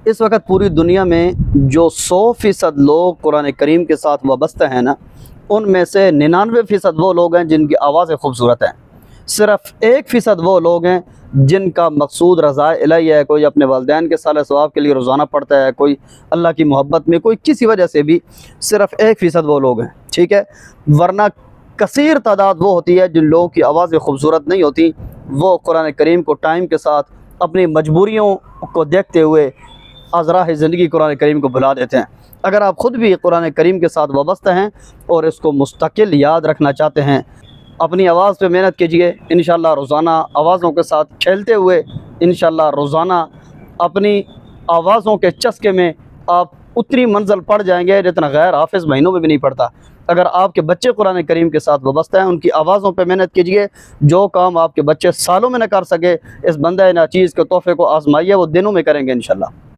इस वक्त पूरी दुनिया में जो 100% लोग कुरान करीम के साथ वाबस्ता हैं ना, उनमें से 99% वो लोग हैं जिनकी आवाज़ें खूबसूरत हैं। सिर्फ़ 1% वो लोग हैं जिनका मकसूद रज़ा इलाही है। कोई अपने वालिदैन के साले सवाब के लिए रोज़ाना पढ़ता है, कोई अल्लाह की मोहब्बत में, कोई किसी वजह से भी। सिर्फ़ 1% वो लोग हैं, ठीक है। वरना कसीर तादाद वो होती है जिन लोगों की आवाज़ें खूबसूरत नहीं होती। वो कुरान करीम को टाइम के साथ अपनी मजबूरियों को देखते हुए आज़रा ज़िंदगी कुरान करीम को भुला देते हैं। अगर आप ख़ुद भी कुरान करीम के साथ वाबस्ता हैं और इसको मुस्तकिल याद रखना चाहते हैं, अपनी आवाज़ पे मेहनत कीजिए। इंशाअल्लाह रोज़ाना आवाज़ों के साथ खेलते हुए, इंशाअल्लाह रोज़ाना अपनी आवाज़ों के चस्के में आप उतनी मंजिल पढ़ जाएंगे जितना गैर हाफिज़ महीनों में भी नहीं पढ़ता। अगर आपके बच्चे कुरान करीम के साथ वाबस्ता हैं, उनकी आवाज़ों पे मेहनत कीजिए। जो काम आपके बच्चे सालों में न कर सके, इस बंदा नाचीज़ के तोहफ़े को आज़माइए, वो दिनों में करेंगे इंशाअल्लाह।